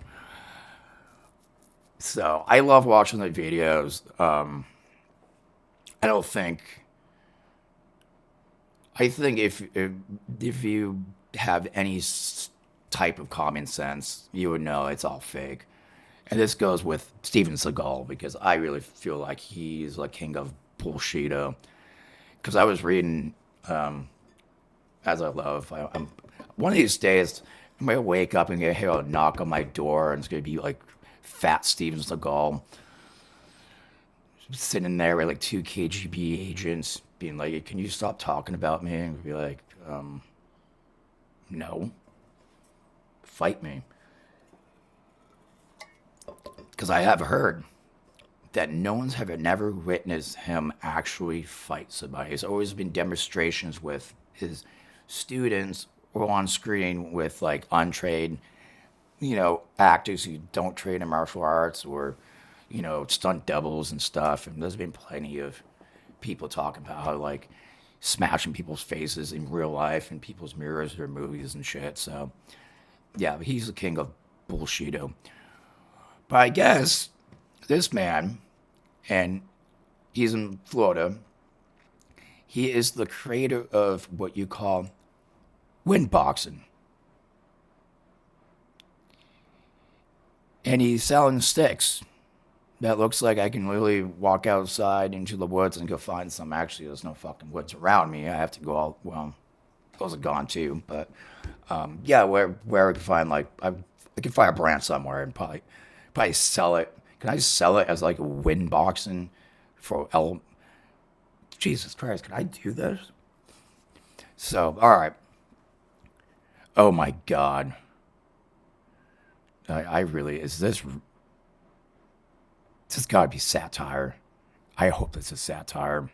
So I love watching the videos. I don't think. I think if you have any type of common sense, you would know it's all fake. And this goes with Steven Seagal because I really feel like he's like king of bullshito. Because I was reading, as I love, I'm one of these days I'm gonna wake up and get hear a knock on my door, and it's gonna be like fat Steven Seagal sitting there with like two KGB agents, being like, "Can you stop talking about me?" And be like, "No, fight me," because I have heard that no one's ever never witnessed him actually fight somebody. It's always been demonstrations with his students or on screen with like untrained, actors who don't train in martial arts or, stunt doubles and stuff. And there's been plenty of people talking about how like smashing people's faces in real life and people's mirrors or movies and shit. So yeah, he's the king of bullshito. But I guess this man, and he's in Florida, he is the creator of what you call wind boxing. And he's selling sticks. That looks like I can literally walk outside into the woods and go find some. Actually, there's no fucking woods around me. I have to go all, well, those are gone too. But yeah, where I can find like, I can find a branch somewhere and probably sell it. Can I sell it as like a wind boxing for Jesus Christ, can I do this? So, all right. Oh my God. I really, this gotta be satire. I hope this is satire.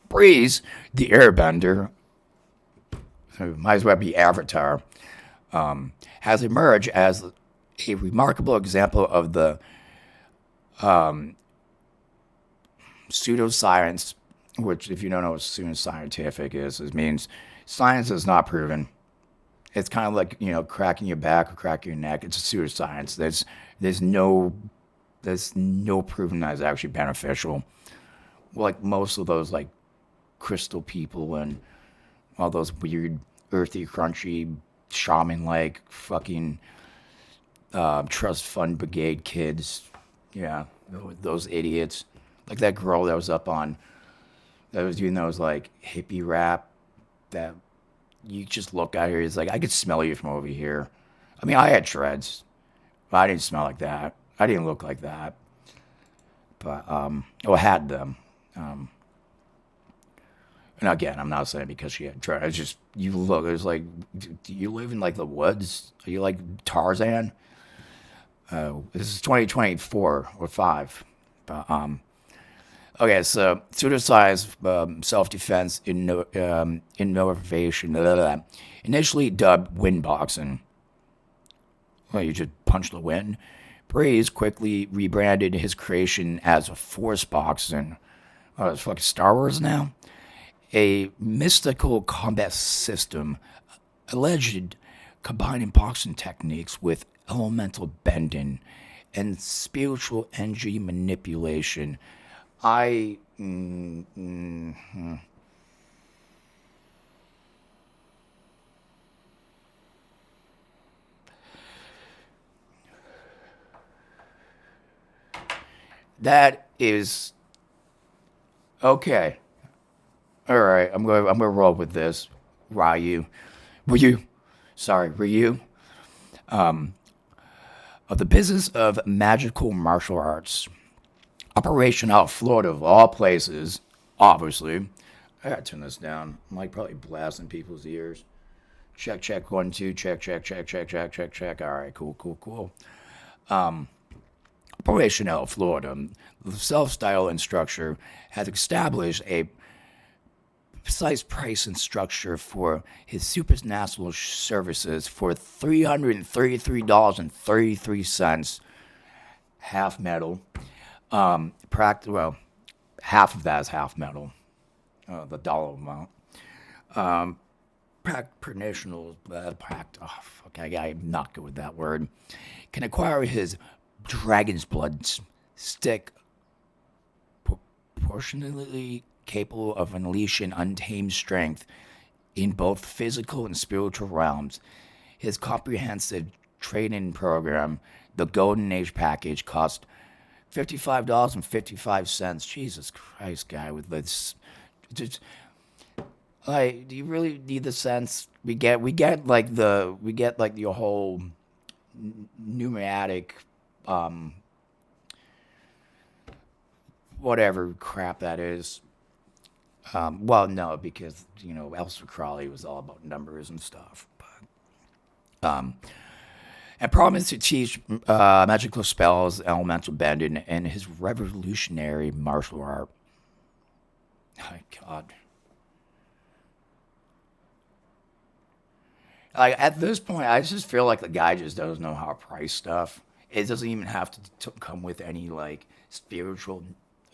Breeze, the airbender, who might as well be Avatar, has emerged as a remarkable example of the pseudoscience, which, if you don't know what pseudoscientific is, it means science is not proven. It's kind of like cracking your back or cracking your neck. It's a pseudoscience. There's no proven that is actually beneficial. Like most of those like crystal people and all those weird earthy, crunchy, shaman like fucking trust fund brigade kids. Yeah, those idiots. Like that girl that was that was doing those like hippie rap that you just look at her, it's like, I could smell you from over here. I mean, I had dreads, but I didn't smell like that. I didn't look like that. But, I had them. And again, I'm not saying because she had tried. It's just you look. It's like, do you live in like the woods? Are you like Tarzan? This is 2024 or five. But okay. So pseudoscience, self-defense, innovation. Blah, blah, blah. Initially dubbed wind boxing. Well, you just punch the wind. Breeze quickly rebranded his creation as force boxing. Oh, it's fucking Star Wars now. A mystical combat system alleged combining boxing techniques with elemental bending and spiritual energy manipulation. I. That is. Okay. Alright, I'm gonna roll with this. Ryu. Ryu. Sorry, Ryu. Of the business of magical martial arts. Operation out of Florida, of all places, obviously. I gotta turn this down. I'm like probably blasting people's ears. Check, check, 1, 2, check, check, check, check, check, check, check. All right, cool, cool, cool. Operation out of Florida, the self-style and structure has established a precise price and structure for his supernatural services for $333.33, half metal. Well, half of that is half metal, the dollar amount. Practitioners, oh fuck, I'm not good with that word, can acquire his dragon's blood stick proportionately capable of unleashing untamed strength in both physical and spiritual realms. His comprehensive training program, the Golden Age package, cost $55.55. Jesus Christ, guy, with this. Just, like, do you really need the sense? We get like the whole pneumatic, whatever crap that is. Well, no, because Elster Crowley was all about numbers and stuff. And promised to teach magical spells, elemental bending, and his revolutionary martial art. My God. Like at this point, I just feel like the guy just doesn't know how to price stuff. It doesn't even have to come with any like spiritual,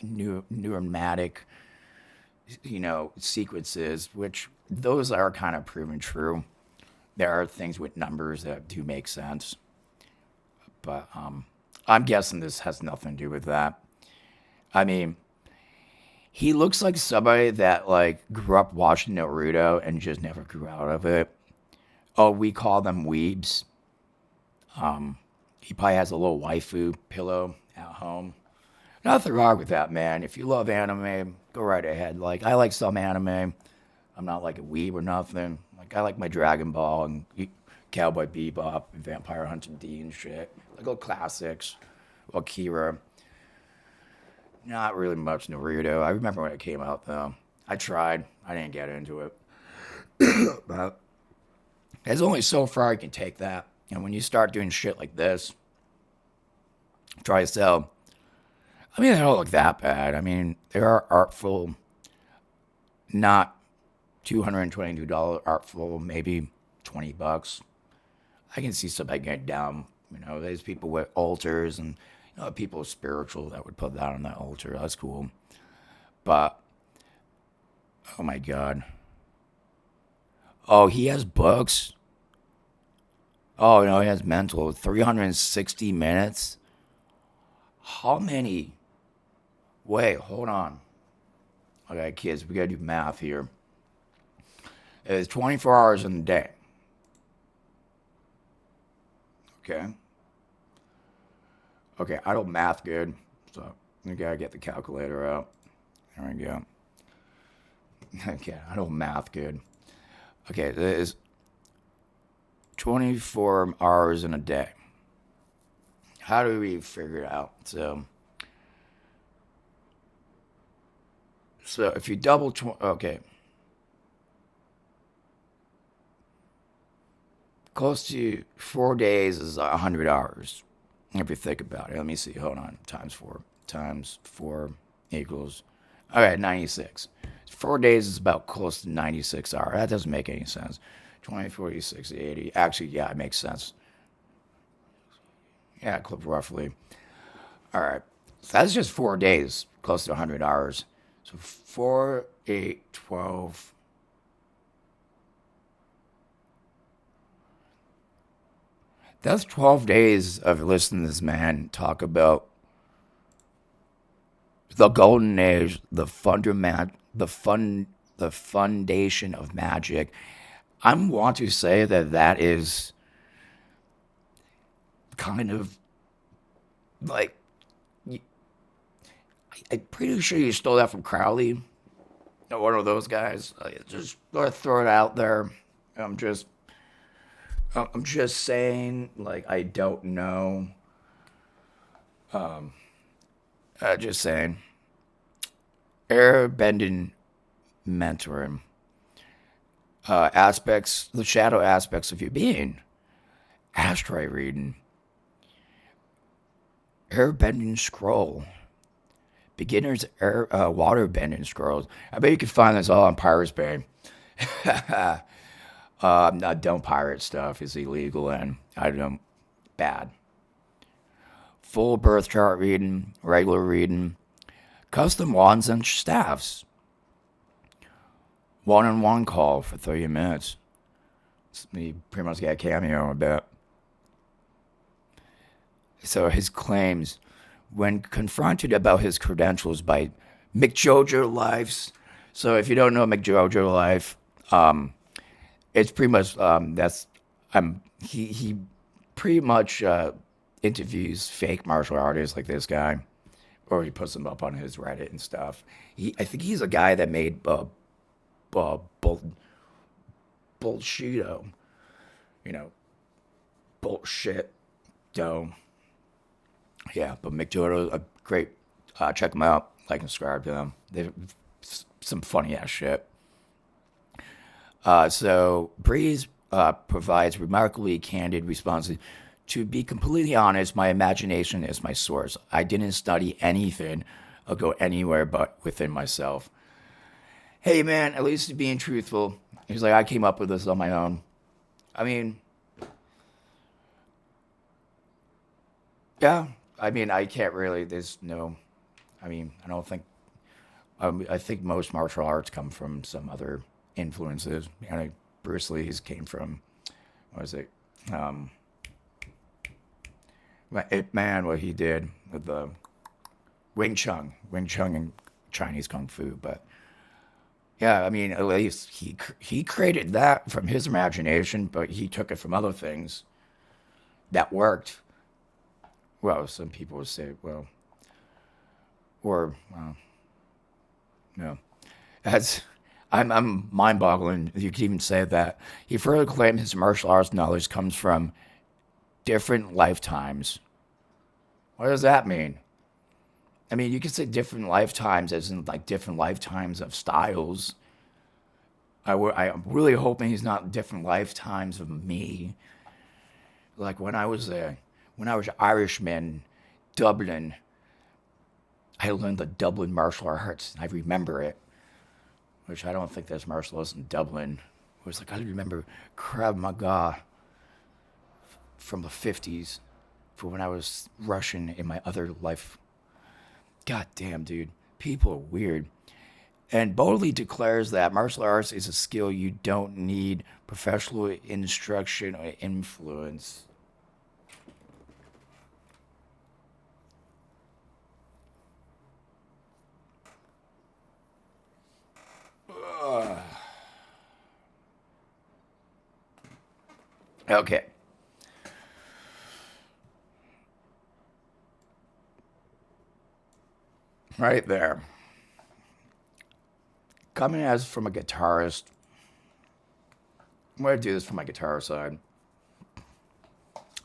pneumatic, sequences, which those are kind of proven true. There are things with numbers that do make sense, but I'm guessing this has nothing to do with that. I mean, he looks like somebody that like grew up watching Naruto and just never grew out of it. Oh, we call them weebs. He probably has a little waifu pillow at home. Nothing wrong with that, man. If you love anime, go right ahead. Like, I like some anime. I'm not like a weeb or nothing. Like, I like my Dragon Ball and Cowboy Bebop and Vampire Hunter D and shit. Like, old classics. Akira. Not really much Naruto. I remember when it came out, though. I tried. I didn't get into it. But there's only so far you can take that. And when you start doing shit like this, try to sell. I mean, they don't look that bad. I mean, they are artful, not $222 artful, maybe $20. I can see somebody getting down. There's people with altars and people spiritual that would put that on that altar. That's cool. But oh my God. Oh, he has books. Oh no, he has mental. 360 minutes. How many? Wait, hold on. Okay, kids, we gotta do math here. It's 24 hours in a day. Okay. Okay, I don't math good, so we gotta get the calculator out. There we go. Okay, I don't math good. Okay, there's 24 hours in a day. How do we figure it out? So if you double, okay. close to 4 days is 100 hours. If you think about it, let me see. Hold on. Times four equals. All right, 96. 4 days is about close to 96 hours. That doesn't make any sense. 20, 40, 60, 80. Actually, yeah, it makes sense. Yeah, roughly. All right. So that's just 4 days, close to 100 hours. So 4, 8, 12. That's 12 days of listening to this man talk about the golden age, the foundation of magic. I want to say that that is kind of like I'm pretty sure you stole that from Crowley, or one of those guys. Just throw it out there. I'm just, I'm just saying. Like I don't know. Just saying. Airbending mentoring aspects, the shadow aspects of your being. Asteroid reading. Airbending scroll. Beginner's air water bending scrolls. I bet you can find this all on Pirates Bay. Don't pirate stuff. It's illegal and I don't bad. Full birth chart reading, regular reading, custom wands and staffs. One-on-one call for 30 minutes. You pretty much get a cameo, I bet. So his claims, when confronted about his credentials by McJojo Lives. So if you don't know McJojo Life, it's pretty much he pretty much interviews fake martial artists like this guy, or he puts them up on his Reddit and stuff. I think he's a guy that made bullshito, you know, bullshit dough. Yeah, but McJodo, a great. Check them out. Like and subscribe to them. They're some funny ass shit. So Breeze provides remarkably candid responses. To be completely honest, my imagination is my source. I didn't study anything or go anywhere but within myself. Hey man, at least being truthful. He's like, I came up with this on my own. I mean, yeah. I mean, I can't really. There's no. I mean, I don't think. I think most martial arts come from some other influences. You know, Bruce Lee's came from. What was it? Ip Man, what he did with the Wing Chun and Chinese Kung Fu. But yeah, I mean, at least he created that from his imagination, but he took it from other things that worked. Well, some people would say, well, or no, as I'm mind-boggling. You could even say that he further claimed his martial arts knowledge comes from different lifetimes. What does that mean? I mean, you could say different lifetimes as in like different lifetimes of styles. I'm really hoping he's not different lifetimes of me. Like when I was Irishman, Dublin, I learned the Dublin martial arts. I remember it, which I don't think there's martial arts in Dublin. It was like I remember Krav Maga from the 50s for when I was Russian in my other life. God damn, dude. People are weird. And boldly declares that martial arts is a skill you don't need professional instruction or influence. Okay. Right there. Coming as from a guitarist, I'm going to do this from my guitar side.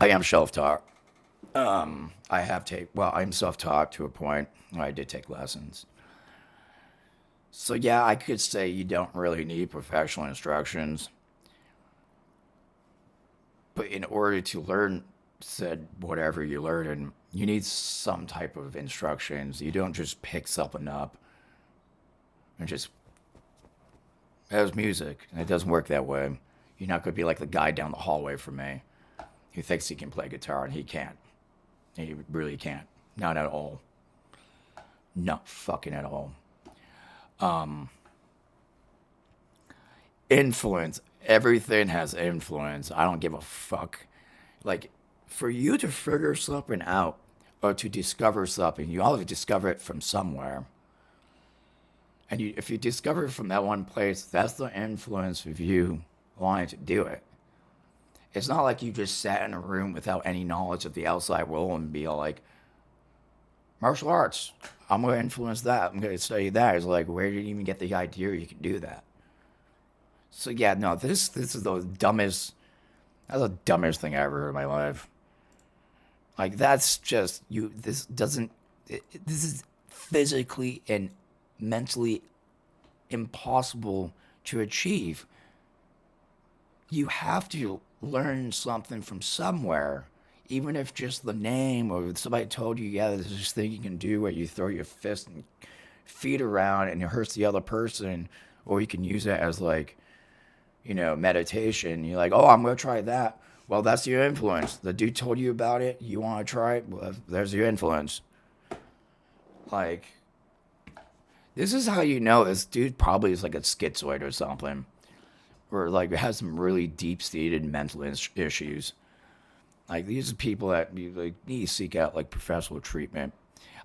I am self-taught. I'm self-taught to a point. I did take lessons. So yeah, I could say you don't really need professional instructions. But in order to learn said whatever you learn, and you need some type of instructions. You don't just pick something up and just as music. And it doesn't work that way. You're not going to be like the guy down the hallway from me who thinks he can play guitar and he can't. He really can't. Not at all. Not fucking at all. Influence. Everything has influence. I don't give a fuck. Like, for you to figure something out or to discover something, you always discover it from somewhere. And if you discover it from that one place, that's the influence of you wanting to do it. It's not like you just sat in a room without any knowledge of the outside world and be all like, martial arts, I'm going to influence that. I'm going to study that. It's like, where did you even get the idea you can do that? So yeah, no, this is that's the dumbest thing I ever heard in my life. Like, that's just, this doesn't, this is physically and mentally impossible to achieve. You have to learn something from somewhere, even if just the name or somebody told you, yeah, there's this thing you can do where you throw your fist and feet around and it hurts the other person, or you can use it as like, meditation. You're like, oh, I'm going to try that. Well, that's your influence. The dude told you about it. You want to try it? Well, there's your influence. Like, this is how you know this dude probably is like a schizoid or something. Or like has some really deep-seated mental issues. Like, these are people that you like need to seek out like professional treatment.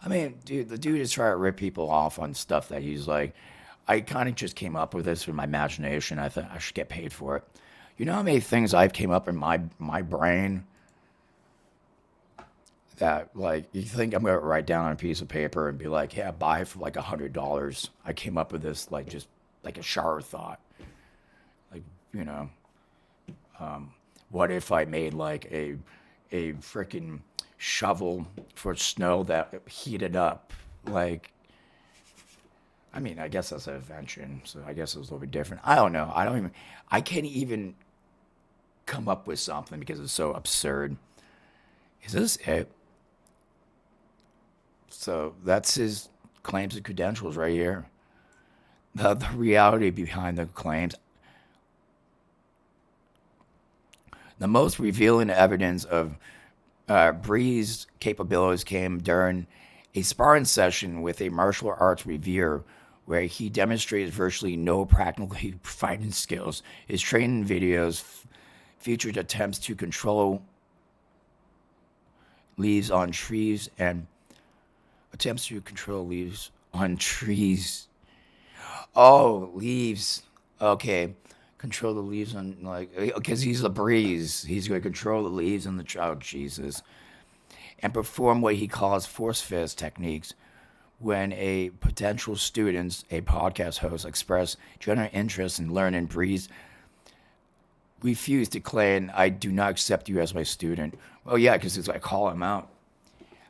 I mean, dude, the dude is trying to rip people off on stuff that he's like, I kind of just came up with this from my imagination. I thought I should get paid for it. You know how many things I've came up in my brain that like you think I'm gonna write down on a piece of paper and be like, yeah, buy for like $100. I came up with this like just like a shower thought. Like, what if I made like a freaking shovel for snow that heated up? Like, I mean, I guess that's an invention, so I guess it was a little bit different. I don't know. I can't even come up with something because it's so absurd. Is this it? So that's his claims and credentials right here. The reality behind the claims. The most revealing evidence of Bree's capabilities came during a sparring session with a martial arts reviewer where he demonstrated virtually no practical fighting skills. His training videos featured attempts to control leaves on trees and attempts to control leaves on trees. Oh, leaves. Okay. Control the leaves on, like, because he's a breeze. He's going to control the leaves on the, oh, Jesus. And perform what he calls force fist techniques. When a potential student, a podcast host, expressed general interest in learning, Breeze refused to claim, I do not accept you as my student. Well, yeah, because it's like, call him out.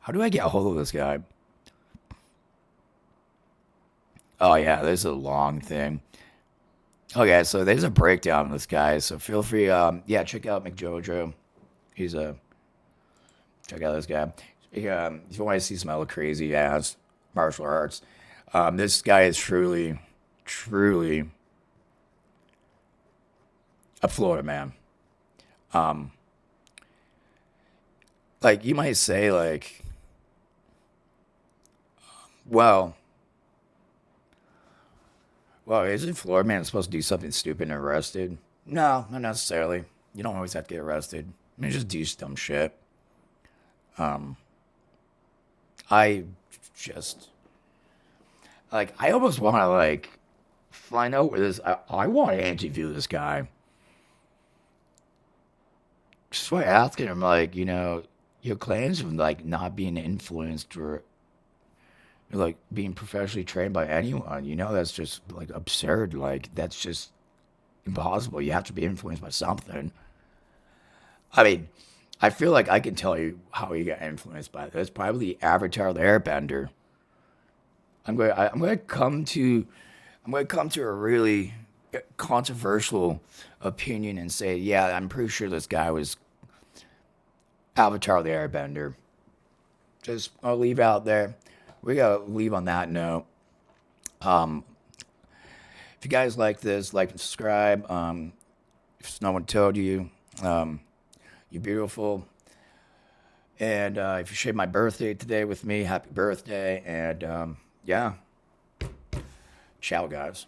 How do I get a hold of this guy? Oh, yeah, there's a long thing. Okay, so there's a breakdown of this guy, so feel free, check out McJojo. He's check out this guy. If you want to see some other crazy ass martial arts, this guy is truly, truly a Florida man. Like, you might say, like, well, isn't Florida man supposed to do something stupid and arrested? No, not necessarily. You don't always have to get arrested. I mean, just do dumb shit. I just, like, I almost want to, like, find out where this, I want to interview this guy. Just by asking him, like, your claims of, like, not being influenced or, like, being professionally trained by anyone, that's just, like, absurd. Like, that's just impossible. You have to be influenced by something. I mean, I feel like I can tell you how you got influenced by this. Probably Avatar the Airbender. I'm going to come to a really controversial opinion and say, yeah, I'm pretty sure this guy was Avatar the Airbender. Just I'll leave out there. We gotta leave on that note. If you guys like this, like and subscribe. If no one told you, you're beautiful. And if you shared my birthday today with me, happy birthday. And yeah, ciao, guys.